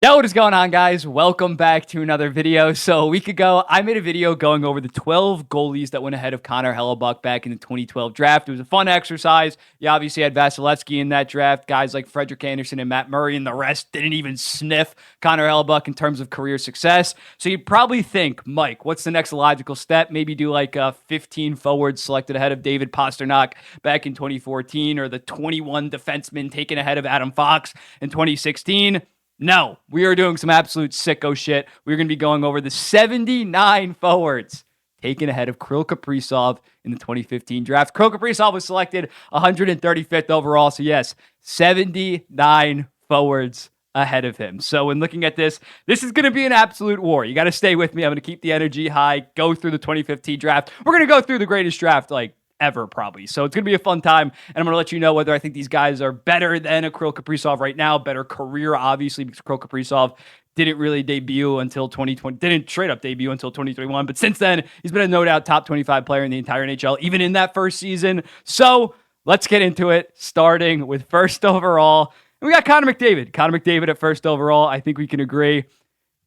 Yo, what is going on, guys? Welcome back to another video. So a week ago, I made a video going over the 12 goalies that went ahead of Connor Hellebuyck back in the 2012 draft. It was a fun exercise. You obviously had Vasilevsky in that draft. Guys like Frederik Andersen and Matt Murray and the rest didn't even sniff Connor Hellebuyck in terms of career success. So you'd probably think, Mike, what's the next logical step? Maybe do like a 15 forwards selected ahead of David Pastrnak back in 2014, or the 21 defensemen taken ahead of Adam Fox in 2016. No, we are doing some absolute sicko shit. We're going to be going over the 79 forwards taken ahead of Kirill Kaprizov in the 2015 draft. Kirill Kaprizov was selected 135th overall. So yes, 79 forwards ahead of him. So when looking at this is going to be an absolute war. You got to stay with me. I'm going to keep the energy high, go through the 2015 draft. We're going to go through the greatest draft ever, probably. So it's going to be a fun time, and I'm going to let you know whether I think these guys are better than a Kirill Kaprizov right now, better career, obviously, because Kirill Kaprizov didn't really debut until 2020, didn't straight up debut until 2021, but since then, he's been a no doubt top 25 player in the entire NHL, even in that first season. So let's get into it, starting with first overall. And we got Connor McDavid. Connor McDavid at first overall. I think we can agree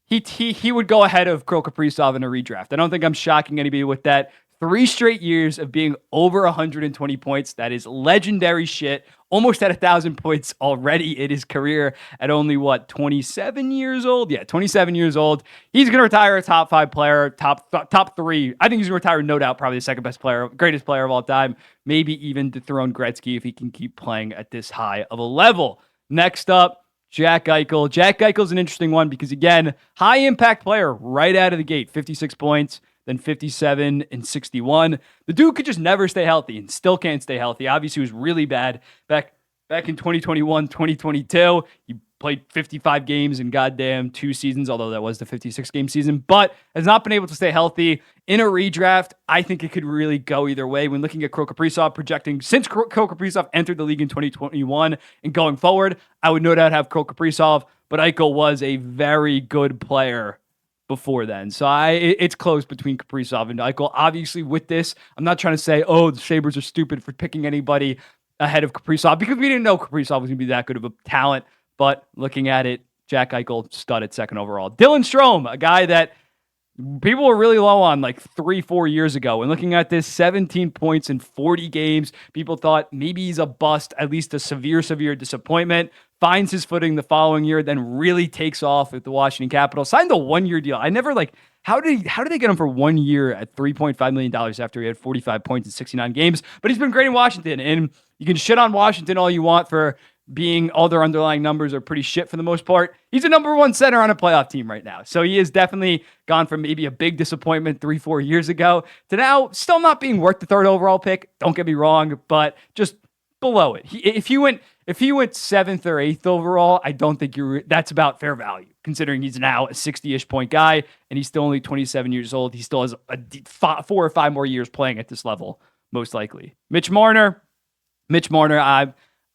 he would go ahead of Kirill Kaprizov in a redraft. I don't think I'm shocking anybody with that. 3 straight years of being over 120 points. That is legendary shit. Almost at 1,000 points already in his career at only, 27 years old? Yeah, 27 years old. He's going to retire a top 5 player, top 3. I think he's going to retire, no doubt, probably the second best player, greatest player of all time. Maybe even dethrone Gretzky if he can keep playing at this high of a level. Next up, Jack Eichel. Jack Eichel's an interesting one because, again, high impact player right out of the gate. 56 points. Then 57 and 61. The dude could just never stay healthy and still can't stay healthy. Obviously, he was really bad back in 2021, 2022. He played 55 games in goddamn 2 seasons, although that was the 56-game season, but has not been able to stay healthy. In a redraft, I think it could really go either way. When looking at Kirill Kaprizov, projecting since Kirill Kaprizov entered the league in 2021 and going forward, I would no doubt have Kirill Kaprizov, but Eichel was a very good player before then. So it's close between Kaprizov and Eichel. Obviously, with this, I'm not trying to say, oh, the Sabres are stupid for picking anybody ahead of Kaprizov, because we didn't know Kaprizov was going to be that good of a talent. But looking at it, Jack Eichel, stud at second overall. Dylan Strome, a guy that people were really low on 3-4 years ago. And looking at this, 17 points in 40 games, people thought maybe he's a bust, at least a severe disappointment. Finds his footing the following year, then really takes off with the Washington Capitals. Signed a 1-year deal. I never how did they get him for 1 year at $3.5 million after he had 45 points in 69 games? But he's been great in Washington, and you can shit on Washington all you want for being all their underlying numbers are pretty shit for the most part. He's a number 1 center on a playoff team right now. So he has definitely gone from maybe a big disappointment 3-4 years ago to now still not being worth the 3rd overall pick. Don't get me wrong, but just below it. If he went 7th or 8th overall, I don't think that's about fair value, considering he's now a 60-ish point guy and he's still only 27 years old. He still has 4 or 5 more years playing at this level, most likely. Mitch Marner,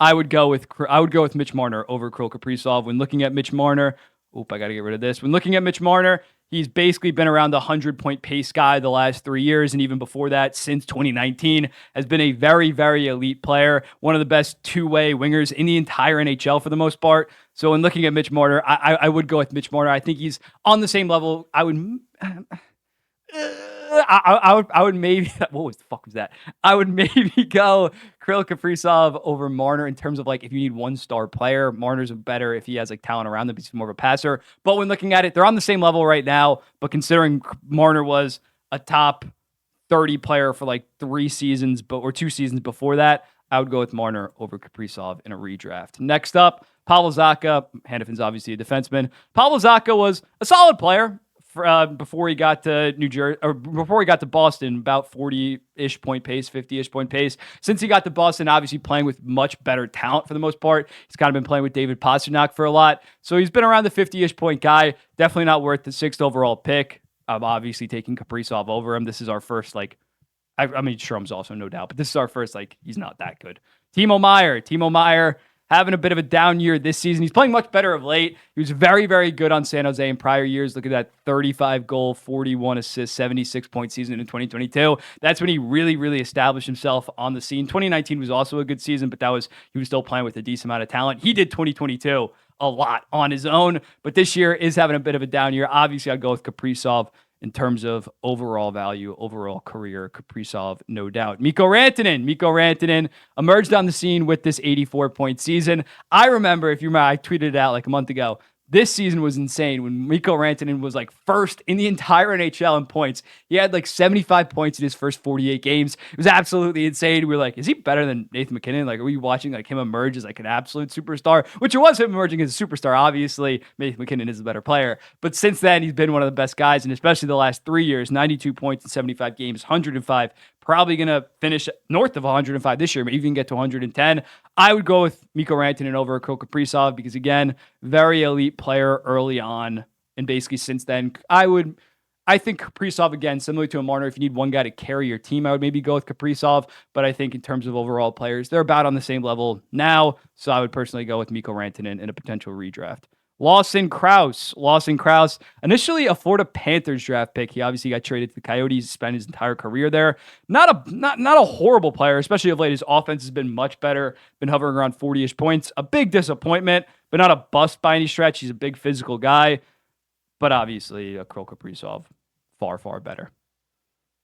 I would go with Mitch Marner over Kirill Kaprizov. When looking at Mitch Marner, I got to get rid of this. When looking at Mitch Marner, he's basically been around the 100-point pace guy the last 3 years, and even before that, since 2019, has been a very, very elite player, one of the best two-way wingers in the entire NHL for the most part. So when looking at Mitch Marner, I would go with Mitch Marner. I think he's on the same level. I would maybe, what the fuck was that? I would maybe go Kirill Kaprizov over Marner in terms of if you need 1-star player. Marner's better if he has talent around him. He's more of a passer. But when looking at it, they're on the same level right now. But considering Marner was a top 30 player for 3 seasons, or 2 seasons before that, I would go with Marner over Kaprizov in a redraft. Next up, Pavel Zacha. Hannafin's obviously a defenseman. Pavel Zacha was a solid player before he got to New Jersey, or before he got to Boston, about 40-ish point pace, 50-ish point pace. Since he got to Boston, obviously playing with much better talent for the most part. He's kind of been playing with David Pastrnak for a lot. So he's been around the 50-ish point guy. Definitely not worth the 6th overall pick. I'm obviously taking Kaprizov over him. This is our first, I mean, Strome's also no doubt, but this is our first, he's not that good. Timo Meier. having a bit of a down year this season. He's playing much better of late. He was very, very good on San Jose in prior years. Look at that 35 goal, 41 assists, 76-point season in 2022. That's when he really, really established himself on the scene. 2019 was also a good season, but he was still playing with a decent amount of talent. He did 2022 a lot on his own, but this year is having a bit of a down year. Obviously, I'd go with Kaprizov in terms of overall value, overall career. Kaprizov, no doubt. Mikko Rantanen emerged on the scene with this 84-point season. I remember, if you remember, I tweeted it out like a month ago. This season was insane when Mikko Rantanen was like first in the entire NHL in points. He had like 75 points in his first 48 games. It was absolutely insane. We were like, is he better than Nathan MacKinnon? Like, are we watching like him emerge as like an absolute superstar? Which it was him emerging as a superstar. Obviously, Nathan MacKinnon is the better player. But since then, he's been one of the best guys, and especially the last 3 years, 92 points in 75 games, 105. Probably going to finish north of 105 this year, maybe even get to 110. I would go with Mikko Rantanen over Kaprizov because, again, very elite player early on. And basically since then, I think Kaprizov, again, similar to a Marner, if you need one guy to carry your team, I would maybe go with Kaprizov. But I think in terms of overall players, they're about on the same level now. So I would personally go with Mikko Rantanen in a potential redraft. Lawson Krause, initially a Florida Panthers draft pick. He obviously got traded to the Coyotes, spent his entire career there. Not a horrible player, especially of late. His offense has been much better, been hovering around 40-ish points. A big disappointment, but not a bust by any stretch. He's a big physical guy, but obviously a Kirill Kaprizov, far, far better.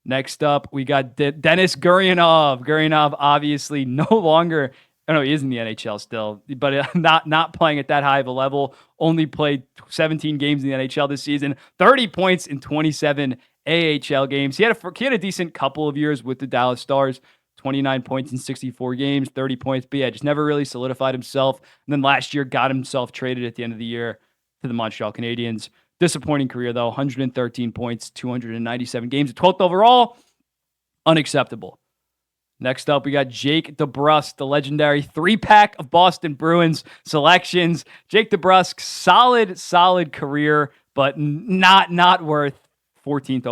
Next up, we got Denis Gurianov. Gurianov obviously no longer... I know he is in the NHL still, but not playing at that high of a level. Only played 17 games in the NHL this season. 30 points in 27 AHL games. He had a decent couple of years with the Dallas Stars. 29 points in 64 games, 30 points. But yeah, just never really solidified himself. And then last year got himself traded at the end of the year to the Montreal Canadiens. Disappointing career though. 113 points, 297 games. 12th overall. Unacceptable. Next up, we got Jake DeBrusk, the legendary 3-pack of Boston Bruins selections. Jake DeBrusk, solid career, but not worth 14th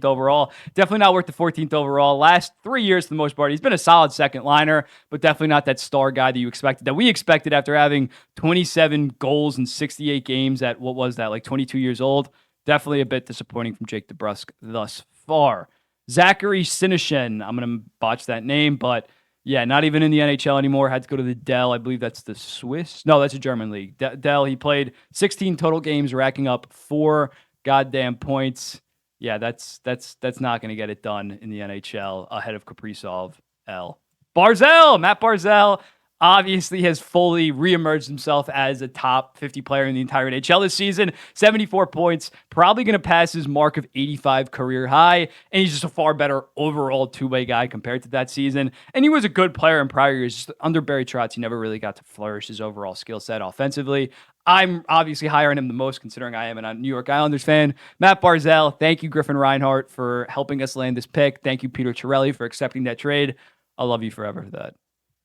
overall. Definitely not worth the 14th overall. Last 3 years, for the most part, he's been a solid second liner, but definitely not that star guy that we expected after having 27 goals in 68 games at, what was that, like 22 years old. Definitely a bit disappointing from Jake DeBrusk thus far. Zachary Sinishin, I'm going to botch that name, but yeah, not even in the NHL anymore. Had to go to the Dell. I believe that's the Swiss. No, that's a German league. Dell, he played 16 total games, racking up 4 goddamn points. Yeah, that's not going to get it done in the NHL ahead of Kaprizov. Matt Barzal, obviously has fully reemerged himself as a top 50 player in the entire NHL this season. 74 points, probably going to pass his mark of 85 career high, and he's just a far better overall two-way guy compared to that season. And he was a good player in prior years. Just under Barry Trotz, he never really got to flourish his overall skill set offensively. I'm obviously higher on him the most, considering I am a New York Islanders fan. Matt Barzal, thank you, Griffin Reinhart, for helping us land this pick. Thank you, Peter Chiarelli, for accepting that trade. I'll love you forever for that.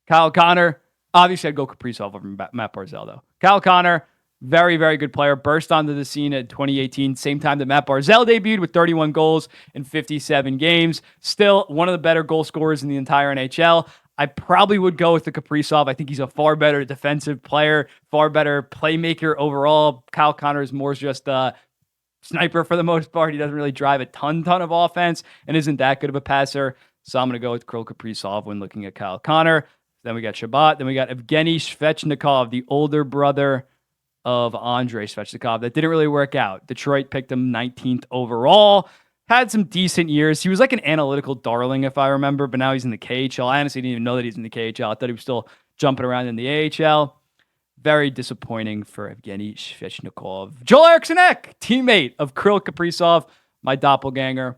Kyle Connor, obviously I'd go Kaprizov over Matt Barzal, though. Kyle Connor, very, very good player. Burst onto the scene in 2018, same time that Matt Barzal debuted with 31 goals in 57 games. Still one of the better goal scorers in the entire NHL. I probably would go with the Kaprizov. I think he's a far better defensive player, far better playmaker overall. Kyle Connor is more just a sniper for the most part. He doesn't really drive a ton of offense and isn't that good of a passer. So I'm going to go with Kirill Kaprizov when looking at Kyle Connor. Then we got Shabbat. Then we got Evgeny Svechnikov, the older brother of Andrei Svechnikov. That didn't really work out. Detroit picked him 19th overall. Had some decent years. He was like an analytical darling, if I remember, but now he's in the KHL. I honestly didn't even know that he's in the KHL. I thought he was still jumping around in the AHL. Very disappointing for Evgeny Svechnikov. Joel Eriksson Ek, teammate of Kirill Kaprizov, my doppelganger.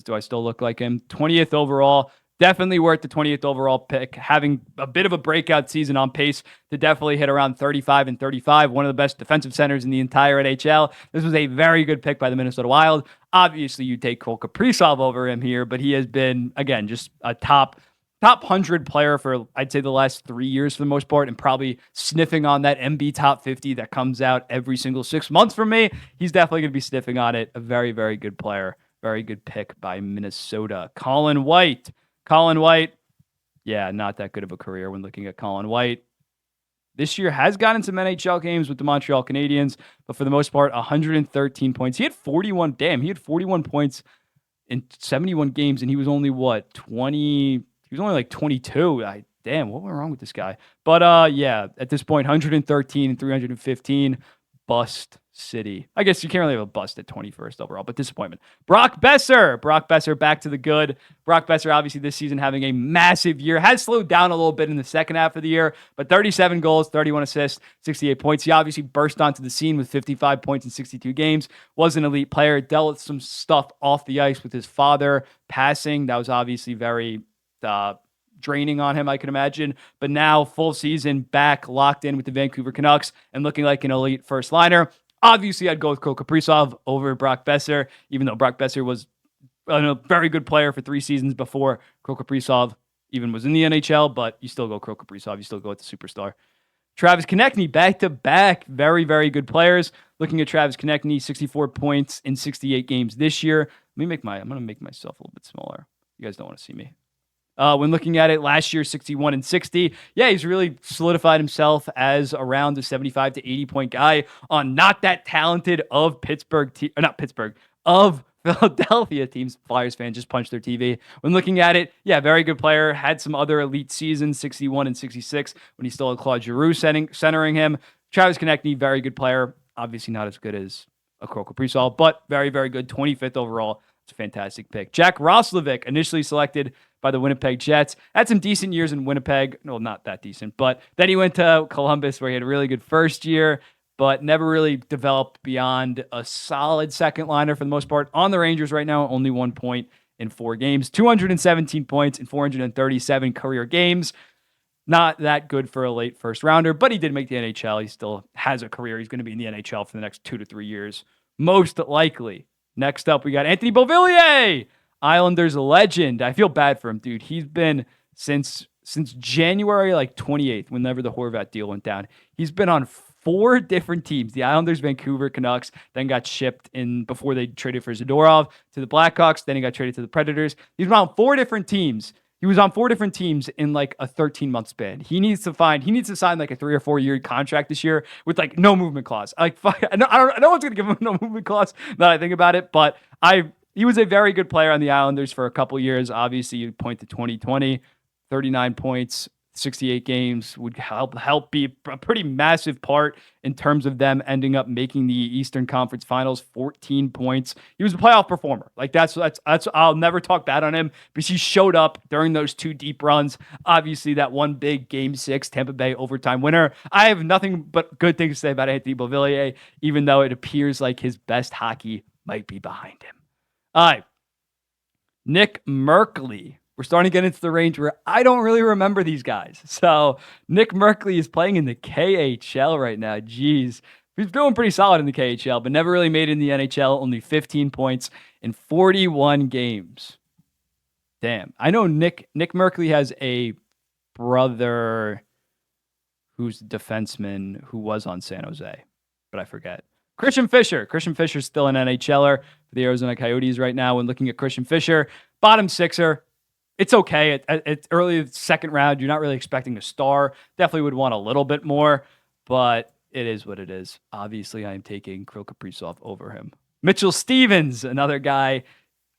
Do I still look like him? 20th overall. Definitely worth the 20th overall pick. Having a bit of a breakout season, on pace to definitely hit around 35 and 35. One of the best defensive centers in the entire NHL. This was a very good pick by the Minnesota Wild. Obviously, you take Kirill Kaprizov over him here, but he has been, again, just a top 100 player for, I'd say, the last 3 years for the most part, and probably sniffing on that MB top 50 that comes out every single 6 months for me. He's definitely going to be sniffing on it. A very, very good player. Very good pick by Minnesota. Colin White, Yeah, not that good of a career when looking at Colin White. This year has gotten some NHL games with the Montreal Canadiens, but for the most part, 113 points. He had 41. Damn, he had 41 points in 71 games, and he was only what 20. He was only like 22. Damn, what went wrong with this guy? But yeah, at this point, 113 and 315. Bust city. I guess you can't really have a bust at 21st overall, but disappointment. Brock Besser. Brock Besser back to the good. Brock Besser, obviously, this season having a massive year. Has slowed down a little bit in the second half of the year, but 37 goals, 31 assists, 68 points. He obviously burst onto the scene with 55 points in 62 games. Was an elite player. Dealt with some stuff off the ice with his father passing. That was obviously very draining on him, I can imagine. But now, full season, back, locked in with the Vancouver Canucks and looking like an elite first liner. Obviously, I'd go with Kaprizov over Brock Besser, even though Brock Besser was a very good player for 3 seasons before Kaprizov even was in the NHL, but you still go Kaprizov. You still go with the superstar. Travis Konechny, back-to-back, very, very good players. Looking at Travis Konechny, 64 points in 68 games this year. I'm going to make myself a little bit smaller. You guys don't want to see me. When looking at it last year, 61 and 60. Yeah, he's really solidified himself as around the 75 to 80 point guy on not that talented of of Philadelphia teams. Flyers fans just punched their TV. When looking at it, yeah, very good player. Had some other elite seasons, 61 and 66, when he still had Claude Giroux centering him. Travis Konechny, very good player. Obviously not as good as a Kaprizov, but very, very good. 25th overall. It's a fantastic pick. Jack Roslovic, initially selected by the Winnipeg Jets. Had some decent years in Winnipeg. No, not that decent. But then he went to Columbus, where he had a really good first year, but never really developed beyond a solid second liner for the most part. On the Rangers right now, only 1 point in 4 games. 217 points in 437 career games. Not that good for a late first rounder, but he did make the NHL. He still has a career. He's going to be in the NHL for the next 2 to 3 years, most likely. Next up, we got Anthony Beauvillier, Islanders legend. I feel bad for him, dude. He's been since January 28th, whenever the Horvat deal went down. He's been on 4 different teams: the Islanders, Vancouver Canucks, then got shipped in before they traded for Zadorov to the Blackhawks. Then he got traded to the Predators. He's been on 4 different teams. He was on 4 different teams in a 13-month span. He needs to sign a 3 or 4 year contract this year with no movement clause. Fuck, no one's gonna give him no movement clause now that I think about it. But he was a very good player on the Islanders for a couple years. Obviously, you point to 2020, 39 points, 68 games would help be a pretty massive part in terms of them ending up making the Eastern Conference Finals. 14 points. He was a playoff performer. That's I'll never talk bad on him because he showed up during those 2 deep runs. Obviously, that one big Game 6 Tampa Bay overtime winner. I have nothing but good things to say about Anthony Beauvillier, even though it appears like his best hockey might be behind him. All right, Nick Merkley. We're starting to get into the range where I don't really remember these guys. So Nick Merkley is playing in the KHL right now. Jeez. He's doing pretty solid in the KHL, but never really made it in the NHL. Only 15 points in 41 games. Damn. I know Nick Merkley has a brother who's a defenseman who was on San Jose, but I forget. Christian Fischer. Christian Fischer's still an NHLer for the Arizona Coyotes right now. When looking at Christian Fischer, bottom sixer. It's okay. It's early second round. You're not really expecting a star. Definitely would want a little bit more, but it is what it is. Obviously, I am taking Kaprizov over him. Mitchell Stevens, another guy,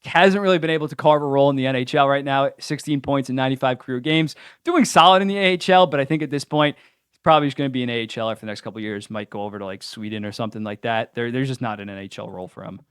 hasn't really been able to carve a role in the NHL right now. 16 points in 95 career games. Doing solid in the AHL, but I think at this point, he's probably just going to be an AHLer for the next couple of years. Might go over to Sweden or something like that. There's just not an NHL role for him.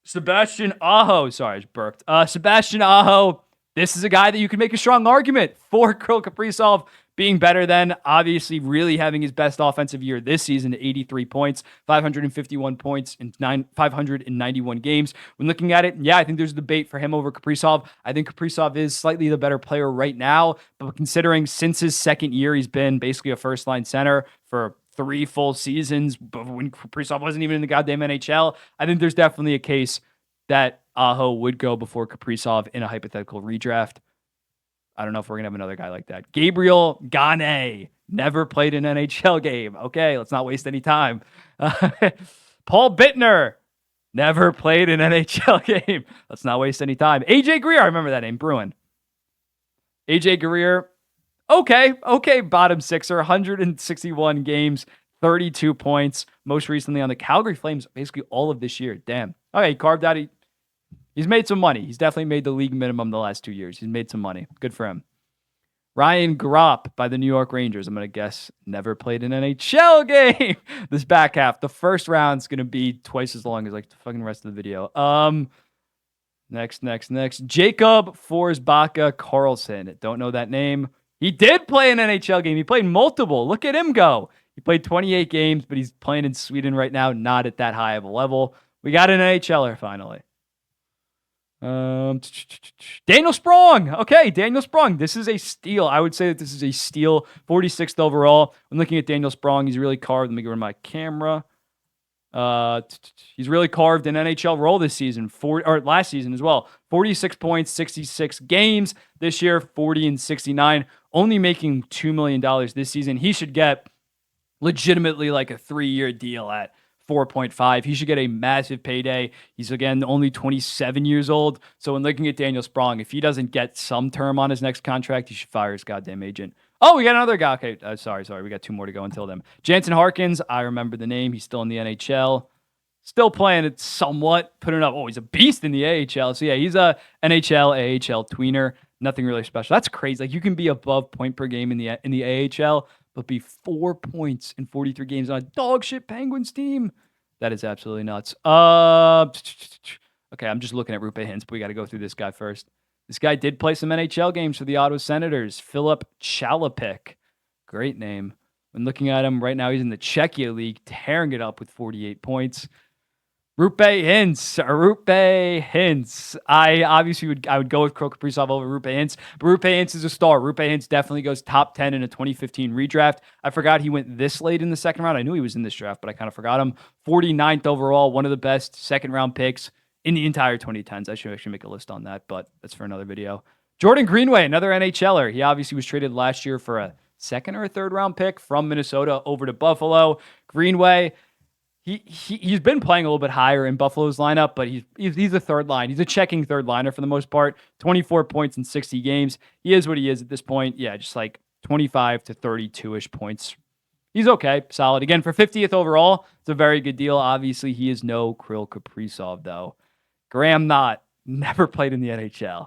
Sebastian Aho. Sorry, I just burped. Sebastian Aho. This is a guy that you can make a strong argument for Kaprizov being better than. Obviously, really having his best offensive year this season, 83 points, 551 points in 591 games. When looking at it, yeah, I think there's a debate for him over Kaprizov. I think Kaprizov is slightly the better player right now, but considering since his second year, he's been basically a first-line center for 3 full seasons, but when Kaprizov wasn't even in the goddamn NHL, I think there's definitely a case that Aho would go before Kaprizov in a hypothetical redraft. I don't know if we're going to have another guy like that. Gabriel Gane never played an NHL game. Okay, let's not waste any time. Paul Bittner never played an NHL game. Let's not waste any time. AJ Greer, I remember that name, Bruin. AJ Greer, okay, bottom sixer, 161 games, 32 points. Most recently on the Calgary Flames, basically all of this year. Damn. Okay, he carved out. He's made some money. He's definitely made the league minimum the last 2 years. He's made some money. Good for him. Ryan Gropp by the New York Rangers. I'm going to guess never played an NHL game. This back half, the first round's going to be twice as long as like the fucking rest of the video. Next. Jacob Forsbacka Carlson. Don't know that name. He did play an NHL game. He played multiple. Look at him go. He played 28 games, but he's playing in Sweden right now, not at that high of a level. We got an NHLer finally. Daniel Sprong. Okay, Daniel Sprong. This is a steal. I would say that this is a steal. 46th overall. When looking at Daniel Sprong, he's really carved. Let me get rid of my camera. He's really carved an NHL role this season, or last season as well. 46 points, 66 games. This year, 40 and 69. Only making $2 million this season. He should get legitimately like a 3-year deal at 4.5. He should get a massive payday. He's, again, only 27 years old. So when looking at Daniel Sprong, if he doesn't get some term on his next contract, he should fire his goddamn agent. Oh, we got another guy. Okay, sorry. We got 2 more to go until then. Jansen Harkins, I remember the name. He's still in the NHL. Still playing it somewhat, putting up. Oh, he's a beast in the AHL. So, yeah, he's a NHL, AHL tweener. Nothing really special. That's crazy. Like, you can be above point per game in the AHL, but be 4 points in 43 games on a dog shit Penguins team. That is absolutely nuts. Okay, I'm just looking at Rupe Hintz, but we got to go through this guy first. This guy did play some NHL games for the Ottawa Senators. Filip Chalupik. Great name. When looking at him right now, he's in the Czechia League, tearing it up with 48 points. Rupe Hintz. I would go with Kaprizov over Rupe Hintz, but Rupe Hintz is a star. Rupe Hintz definitely goes top 10 in a 2015 redraft. I forgot he went this late in the second round. I knew he was in this draft, but I kind of forgot him. 49th overall, one of the best second round picks in the entire 2010s. I should actually make a list on that, but that's for another video. Jordan Greenway, another NHLer. He obviously was traded last year for a second or a third round pick from Minnesota over to Buffalo. Greenway, he's been playing a little bit higher in Buffalo's lineup, but he's a third line. He's a checking third liner for the most part. 24 points in 60 games. He is what he is at this point. Yeah, just like 25 to 32-ish points. He's okay, solid. Again, for 50th overall, it's a very good deal. Obviously, he is no Kirill Kaprizov, though. Graham Knott, never played in the NHL.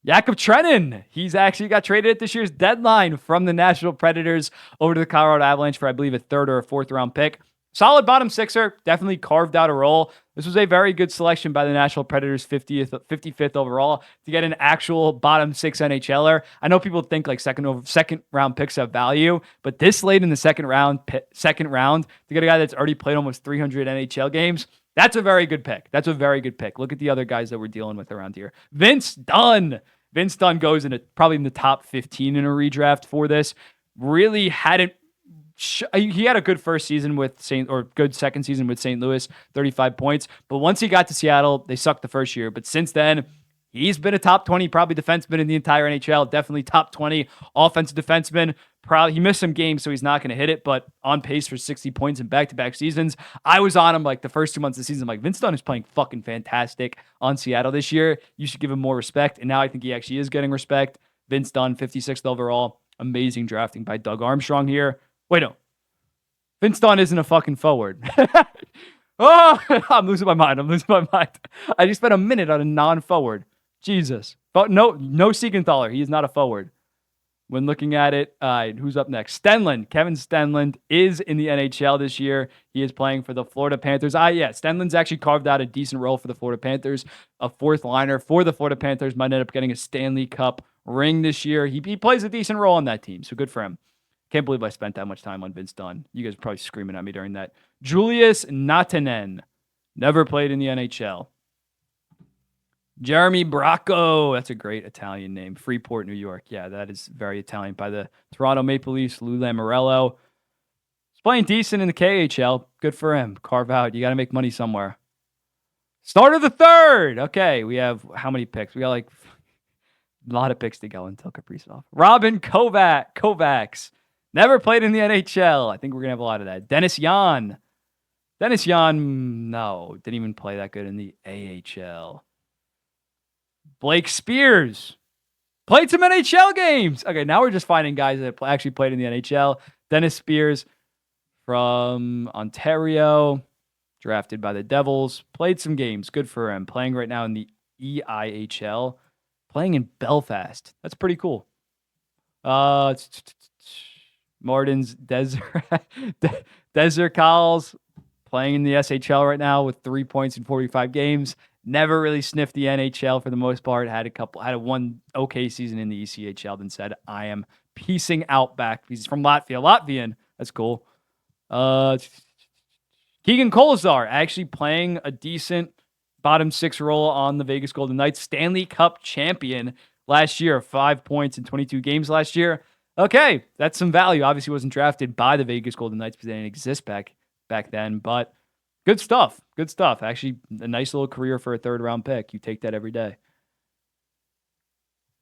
Jakub Trenin, he's actually got traded at this year's deadline from the Nashville Predators over to the Colorado Avalanche for, I believe, a third or a fourth round pick. Solid bottom sixer, definitely carved out a role. This was a very good selection by the Nashville Predators, 55th overall, to get an actual bottom six NHLer. I know people think like second round picks have value, but this late in the second round to get a guy that's already played almost 300 NHL games, that's a very good pick. Look at the other guys that we're dealing with around here. Vince Dunn goes probably in the top 15 in a redraft for this. Really hadn't. He had a good first season with good second season with St. Louis, 35 points. But once he got to Seattle, they sucked the first year. But since then, he's been a top 20 probably defenseman in the entire NHL. Definitely top 20 offensive defenseman. Probably he missed some games, so he's not going to hit it, but on pace for 60 points in back-to-back seasons. I was on him like the first 2 months of the season. I'm like, Vince Dunn is playing fucking fantastic on Seattle this year. You should give him more respect. And now I think he actually is getting respect. Vince Dunn, 56th overall. Amazing drafting by Doug Armstrong here. Wait, no. Vince Dunn isn't a fucking forward. Oh, I'm losing my mind. I just spent a minute on a non-forward. Jesus. But no Siegenthaler. He is not a forward. When looking at it, who's up next? Stenlund. Kevin Stenlund is in the NHL this year. He is playing for the Florida Panthers. Stenlund's actually carved out a decent role for the Florida Panthers. A fourth liner for the Florida Panthers. Might end up getting a Stanley Cup ring this year. He plays a decent role on that team, so good for him. Can't believe I spent that much time on Vince Dunn. You guys are probably screaming at me during that. Julius Natanen. Never played in the NHL. Jeremy Bracco. That's a great Italian name. Freeport, New York. Yeah, that is very Italian. By the Toronto Maple Leafs, Lou Lamoriello. He's playing decent in the KHL. Good for him. Carve out. You got to make money somewhere. Start of the third. Okay, we have how many picks? We got like a lot of picks to go until Kaprizov. Robin Kovacs. Never played in the NHL. I think we're going to have a lot of that. Dennis Yan, no. Didn't even play that good in the AHL. Blake Spears. Played some NHL games. Okay, now we're just finding guys that actually played in the NHL. Dennis Spears from Ontario, drafted by the Devils. Played some games. Good for him. Playing right now in the EIHL. Playing in Belfast. That's pretty cool. Martin's Desert Calls playing in the SHL right now with 3 points in 45 games. Never really sniffed the NHL for the most part. Had a one okay season in the ECHL. Then said, I am piecing out back. He's from Latvia. Latvian. That's cool. Keegan Kolesar actually playing a decent bottom six role on the Vegas Golden Knights. Stanley Cup champion last year. 5 points in 22 games last year. Okay, that's some value. Obviously wasn't drafted by the Vegas Golden Knights because they didn't exist back then, but good stuff. Good stuff. Actually, a nice little career for a third-round pick. You take that every day.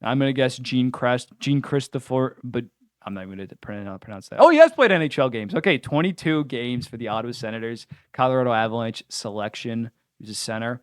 I'm going to guess Gene Christopher, but I'm not even going to pronounce that. Oh, he has played NHL games. Okay, 22 games for the Ottawa Senators. Colorado Avalanche selection. He's a center.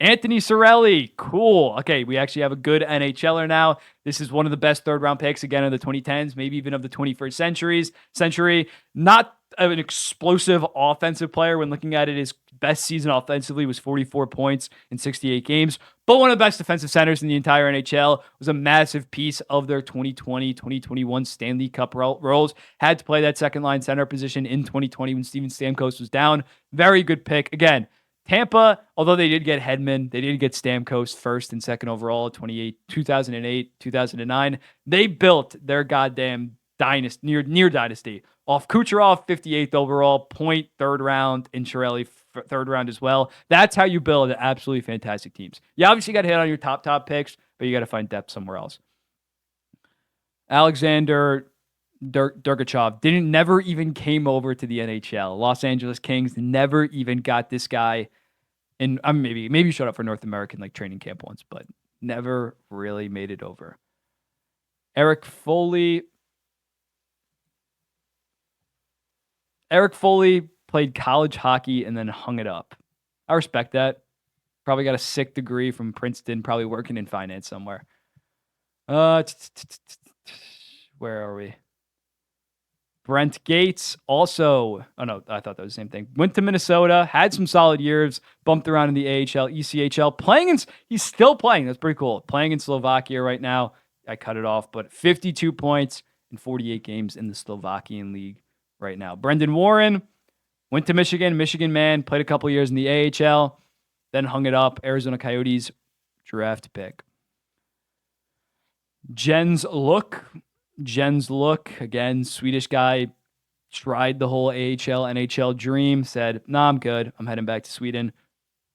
Anthony Cirelli, cool. Okay, we actually have a good NHLer now. This is one of the best third-round picks, again, of the 2010s, maybe even of the 21st century. Not an explosive offensive player. When looking at it, his best season offensively was 44 points in 68 games. But one of the best defensive centers in the entire NHL. Was a massive piece of their 2020-2021 Stanley Cup roles. Had to play that second-line center position in 2020 when Steven Stamkos was down. Very good pick. Again, Tampa, although they did get Hedman, they did get Stamkos first and second overall, 2008, 2009. They built their goddamn dynasty, near dynasty, off Kucherov, 58th overall, point third round, and Cirelli third round as well. That's how you build absolutely fantastic teams. You obviously got to hit on your top picks, but you got to find depth somewhere else. Alexander Durgachev never even came over to the NHL. Los Angeles Kings never even got this guy, and maybe showed up for North American training camp once, but never really made it over. Eric Foley played college hockey and then hung it up. I respect that. Probably got a sick degree from Princeton, probably working in finance somewhere. Where are we? Brent Gates also, oh no, I thought that was the same thing. Went to Minnesota, had some solid years, bumped around in the AHL, ECHL, he's still playing. That's pretty cool. Playing in Slovakia right now. I cut it off, but 52 points in 48 games in the Slovakian league right now. Brendan Warren went to Michigan man, played a couple years in the AHL, then hung it up. Arizona Coyotes draft pick. Jens Look, again, Swedish guy, tried the whole AHL, NHL dream, said, nah, I'm good. I'm heading back to Sweden.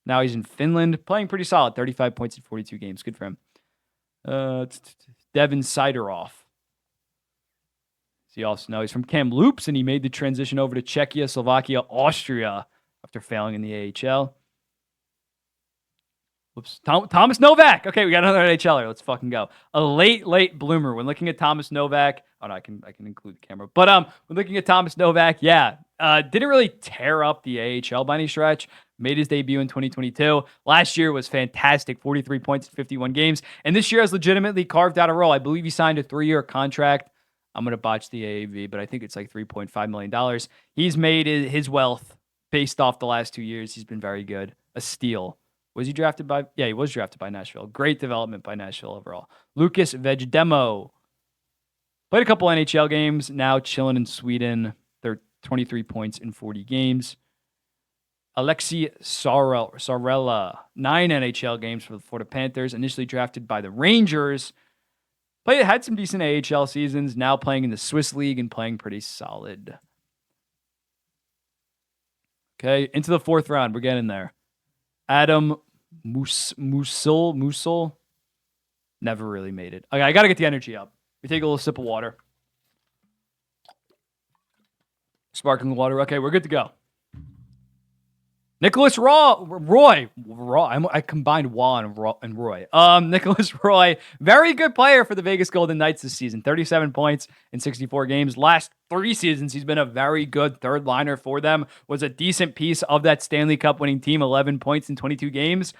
Now he's in Finland, playing pretty solid, 35 points in 42 games. Good for him. Devin Sideroff. You also know he's from Kamloops, and he made the transition over to Czechia, Slovakia, Austria after failing in the AHL. Whoops. Thomas Novak. Okay, we got another NHLer. Let's fucking go. A late bloomer. When looking at Thomas Novak, oh no, I can include the camera. But when looking at Thomas Novak, didn't really tear up the AHL by any stretch. Made his debut in 2022. Last year was fantastic. 43 points in 51 games. And this year has legitimately carved out a role. I believe he signed a 3-year contract. I'm going to botch the AAV, but I think it's like $3.5 million. He's made his wealth based off the last 2 years. He's been very good. A steal. Was he drafted by? Yeah, he was drafted by Nashville. Great development by Nashville overall. Lucas Vejdemo. Played a couple NHL games. Now chilling in Sweden. They're 23 points in 40 games. Alexi Sarella. 9 NHL games for the Florida Panthers. Initially drafted by the Rangers. Had some decent AHL seasons. Now playing in the Swiss League and playing pretty solid. Okay, into the 4th round. We're getting there. Adam Musil. Never really made it. Okay, I got to get the energy up. We take a little sip of water. Sparkling water. Okay, we're good to go. Nicholas Roy. I combined and Roy. Nicholas Roy, very good player for the Vegas Golden Knights this season. 37 points in 64 games. Last 3 seasons, he's been a very good third liner for them. Was a decent piece of that Stanley Cup winning team. 11 points in 22 games.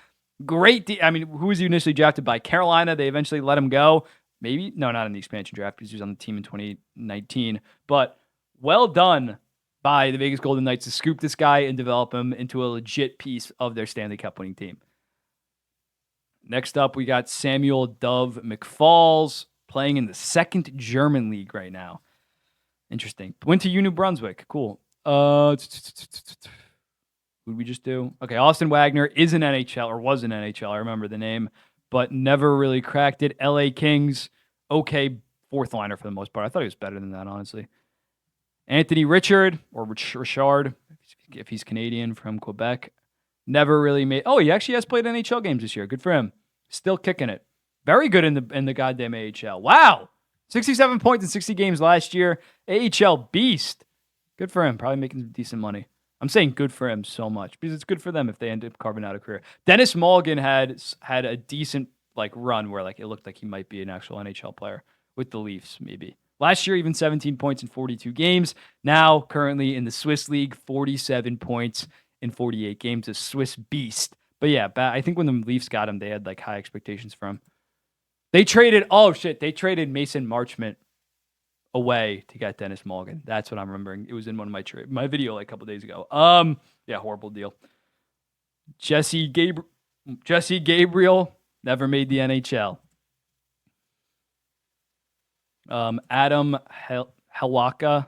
Great. Who was he initially drafted by? Carolina. They eventually let him go. Maybe no, not in the expansion draft because he was on the team in 2019. But well done by the Vegas Golden Knights to scoop this guy and develop him into a legit piece of their Stanley Cup winning team. Next up, we got Samuel Dove McFalls playing in the second German league right now. Interesting. Went to New Brunswick. Cool. What did we just do? Okay, Austin Wagner is an NHL or was an NHL. I remember the name, but never really cracked it. LA Kings, okay, fourth liner for the most part. I thought he was better than that, honestly. Anthony Richard or Richard, if he's Canadian from Quebec, never really made. Oh, he actually has played NHL games this year. Good for him. Still kicking it. Very good in the goddamn AHL. Wow, 67 points in 60 games last year. AHL beast. Good for him. Probably making decent money. I'm saying good for him so much because it's good for them if they end up carving out a career. Dennis Mulligan had a decent run where it looked like he might be an actual NHL player with the Leafs maybe. Last year, even 17 points in 42 games. Now, currently in the Swiss League, 47 points in 48 games. A Swiss beast. But yeah, I think when the Leafs got him, they had high expectations for him. They traded Mason Marchment away to get Dennis Mulligan. That's what I'm remembering. It was in one of my video a couple days ago. Yeah, horrible deal. Jesse Gabriel never made the NHL. Adam Hellebuyck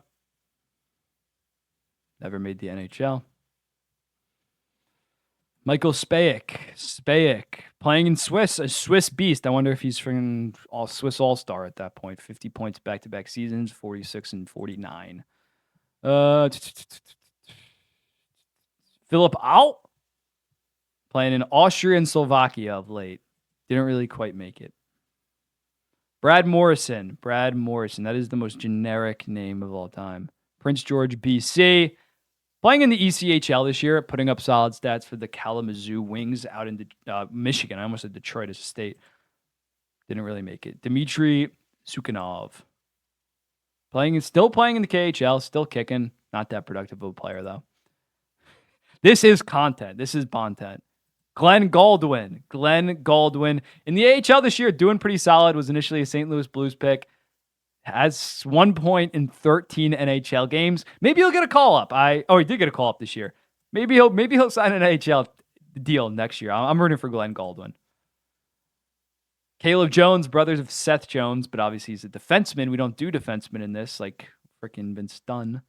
never made the NHL. Michael Spayek playing in Swiss, a Swiss beast. I wonder if he's freaking Swiss All-Star at that point. 50 points back-to-back seasons, 46 and 49. Philip Out playing in Austria and Slovakia of late. Didn't really quite make it. Brad Morrison. That is the most generic name of all time. Prince George, BC. Playing in the ECHL this year, putting up solid stats for the Kalamazoo Wings out in Michigan. I almost said Detroit as a state. Didn't really make it. Dmitry Sukhanov. Still playing in the KHL, still kicking. Not that productive of a player, though. This is content. This is Bontent. Glenn Galdwin. In the AHL this year, doing pretty solid. Was initially a St. Louis Blues pick. Has 1 point in 13 NHL games. Maybe he'll get a call up. He did get a call up this year. Maybe he'll sign an NHL deal next year. I'm rooting for Glenn Galdwin. Caleb Jones, brothers of Seth Jones, but obviously he's a defenseman. We don't do defensemen in this, like freaking Vince Dunn.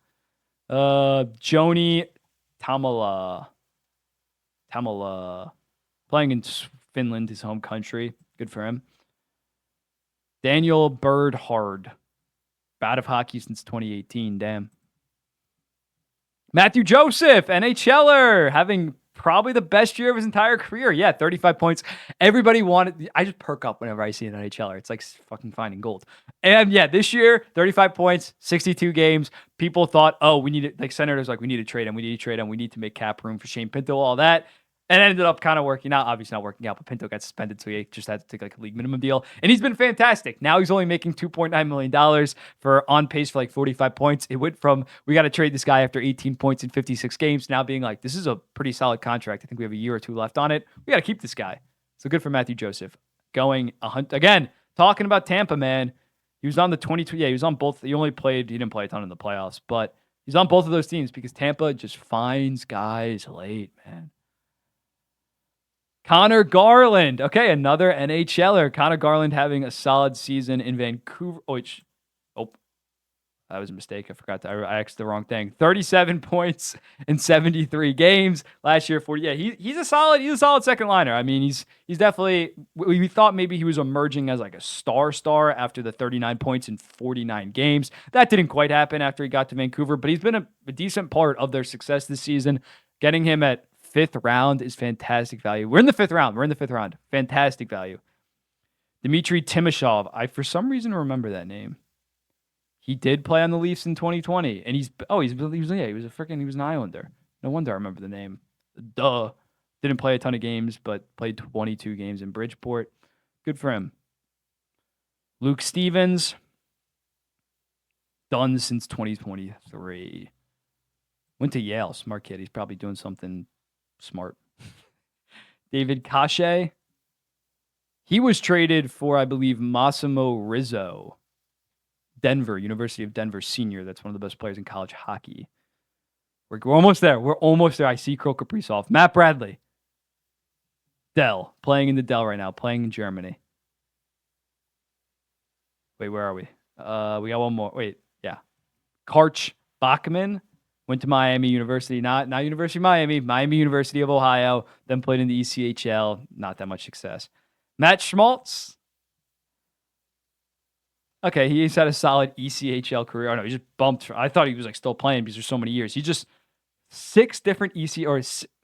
Joni Tamala, playing in Finland, his home country. Good for him. Daniel Birdhard, bad of hockey since 2018. Damn. Matthew Joseph, NHLer, having probably the best year of his entire career. Yeah, 35 points. Everybody wanted. I just perk up whenever I see an NHLer. It's like fucking finding gold. And yeah, this year, 35 points, 62 games. People thought, we need it. Like senators, we need to trade him. We need to make cap room for Shane Pinto, all that. And it ended up kind of working out. Obviously not working out, but Pinto got suspended, so he just had to take a league minimum deal. And he's been fantastic. Now he's only making $2.9 million for on pace for 45 points. It went from, we got to trade this guy after 18 points in 56 games, now being this is a pretty solid contract. I think we have a year or two left on it. We got to keep this guy. So good for Matthew Joseph. Going again, talking about Tampa, man. He was on the 22. Yeah, he was on both. He didn't play a ton in the playoffs, but he's on both of those teams because Tampa just finds guys late, man. Connor Garland. Okay, another NHLer. Connor Garland having a solid season in Vancouver. That was a mistake. I asked the wrong thing. 37 points in 73 games last year. 40. Yeah, he's a solid second liner. I mean, he's definitely. We thought maybe he was emerging as a star after the 39 points in 49 games. That didn't quite happen after he got to Vancouver, but he's been a decent part of their success this season. Getting him at 5th round is fantastic value. We're in the 5th round. Fantastic value. Dmitry Timashov. I, for some reason, remember that name. He did play on the Leafs in 2020. And he was an Islander. No wonder I remember the name. Duh. Didn't play a ton of games, but played 22 games in Bridgeport. Good for him. Luke Stevens. Done since 2023. Went to Yale. Smart kid. He's probably doing something smart. David Cachet. He was traded for, I believe, Massimo Rizzo. Denver, University of Denver senior. That's one of the best players in college hockey. We're almost there. We're almost there. I see Kaprizov. Matt Bradley. Dell. Playing in the Dell right now. Playing in Germany. Wait, where are we? We got one more. Wait, yeah. Karch Bachman went to Miami University. Not University of Miami. Miami University of Ohio. Then played in the ECHL. Not that much success. Matt Schmaltz. Okay, he's had a solid ECHL career. Oh no, he just bumped. I thought he was like still playing because there's so many years. He just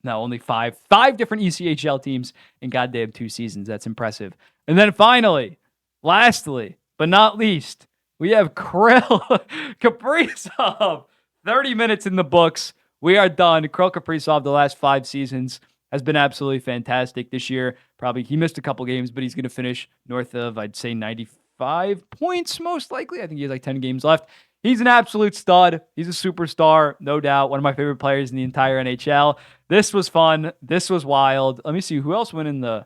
only five different ECHL teams in goddamn 2 seasons. That's impressive. And then finally, lastly, but not least, we have Krill Kaprizov. 30 minutes in the books. We are done. Krill Kaprizov, the last 5 seasons, has been absolutely fantastic. This year, probably he missed a couple games, but he's going to finish north of, I'd say, 95 points, most likely. I think he has like 10 games left. He's an absolute stud. He's a superstar, no doubt. One of my favorite players in the entire NHL. This was fun. This was wild. Let me see who else went in the.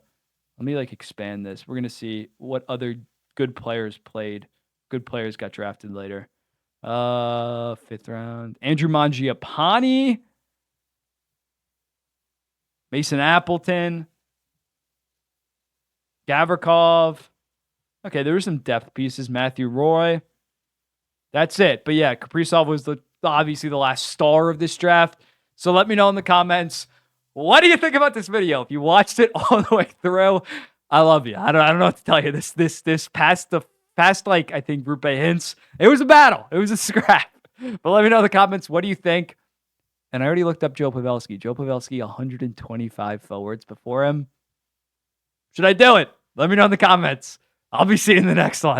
Let me expand this. We're gonna see what other good players played. Good players got drafted later. 5th round. Andrew Mangiapane, Mason Appleton, Gavrikov. Okay, there were some depth pieces. Matthew Roy. That's it. But yeah, Kaprizov was obviously the last star of this draft. So let me know in the comments, what do you think about this video? If you watched it all the way through, I love you. I don't know what to tell you. This past I think Group A hints, it was a battle. It was a scrap. But let me know in the comments, what do you think? And I already looked up Joe Pavelski. Joe Pavelski, 125 forwards before him. Should I do it? Let me know in the comments. I'll be seeing the next one.